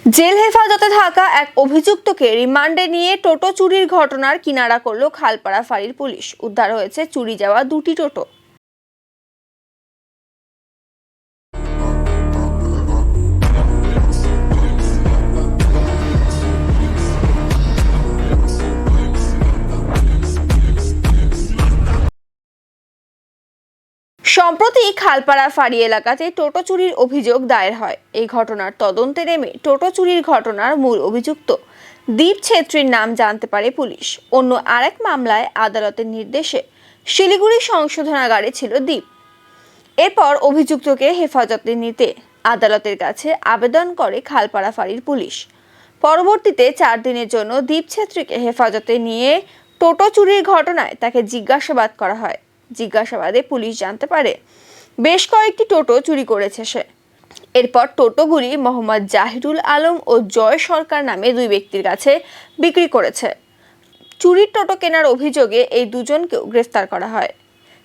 Jail হেফাজতে থাকা এক অভিযুক্তকে রিমান্ডে নিয়ে টোটো চুরির ঘটনার কিনারা করল খালপাড়া ফাঁড়ির পুলিশ। উদ্ধার হয়েছে চুরি যাওয়া দুটি টোটো। সম্প্রতি খালপাড়া ফাঁড়ি এলাকাতে টোটো চুরির অভিযোগ দায়ের হয়। এই ঘটনার তদন্তে নেমে টোটো চুরির ঘটনার মূল অভিযুক্ত দীপ ছেত্রীর নাম জানতে পারে পুলিশ। অন্য আরেক মামলায় আদালতের নির্দেশে শিলিগুড়ি সংশোধনাগারে ছিল দীপ। এরপর অভিযুক্তকে হেফাজতে নিতে আদালতের কাছে আবেদন করে খালপাড়া ফাঁড়ির পুলিশ। পরবর্তীতে 4 দিনের জন্য দীপ ছেত্রীকে হেফাজতে নিয়ে টোটো চুরির ঘটনায় তাকে জিজ্ঞাসাবাদ করা হয়। জিজ্ঞাসাবাদে পুলিশ জানতে পারে বেশ কয়েকটি টোটো চুরি করেছে সে। এরপর টোটোগুলি মোহাম্মদ জাহিরুল আলম ও জয় সরকার নামে 2 ব্যক্তির কাছে বিক্রি করেছে। চুরির টোটো কেনার অভিযোগে এই দুজনকেও গ্রেফতার করা হয়।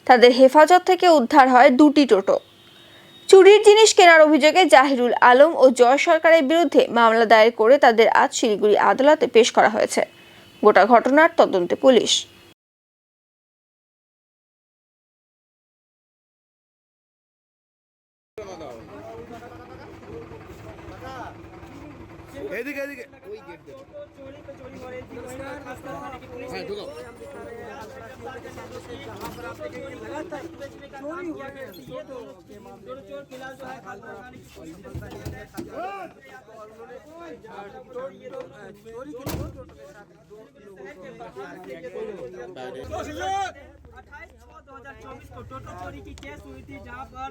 তাদের হেফাজত থেকে উদ্ধার হয় 2টি টোটো। চুরির জিনিস কেনার অভিযোগে জাহিরুল আলম ও জয় সরকারের বিরুদ্ধে মামলা দায়ের করে তাদের আজ শিলিগুড়ি আদালতে পেশ করা হয়েছে। গোটা ঘটনার তদন্তে পুলিশ। এদিকে এদিকে ওই গেট দে হ্যাঁ ঢুকো चोरी हुआ है ये दोनों चोर फिलहाल जो है चोरी के 28/6/2024 को टोटो चोरी की केस हुई थी, जहां पर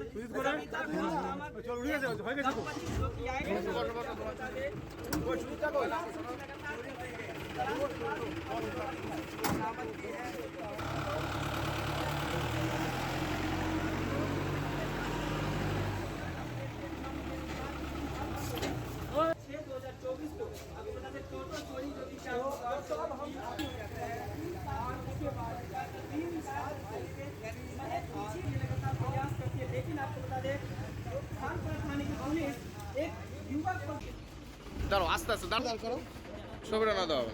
দাঁড়াও আস্তে আস্তে দাঁড় করো ছবিটা না দাও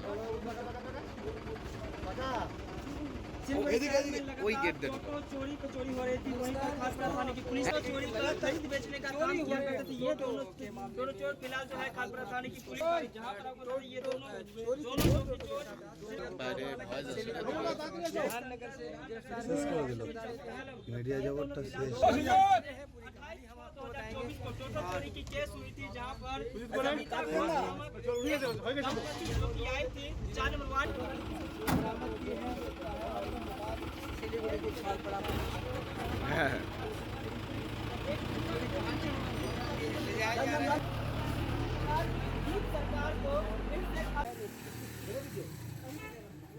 ওই गेट दे चोरी हो रही थी, वहीं पर खालपाड़ा थाने की पुलिस को चोरी का खरीद बेचने का काम किया करते थे। ये दोनों चोर फिलहाल जो है खालपाड़ा थाने की पुलिस जहां पर ये दोनों मीडिया जगत শেষ। चोरी की केस हुई थी, जहां पर आई थी 4 नंबर वार्ड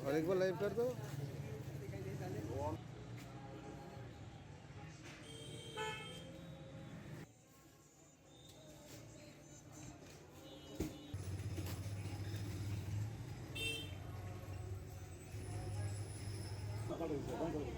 और एक बार लाइव कर दो। Vamos.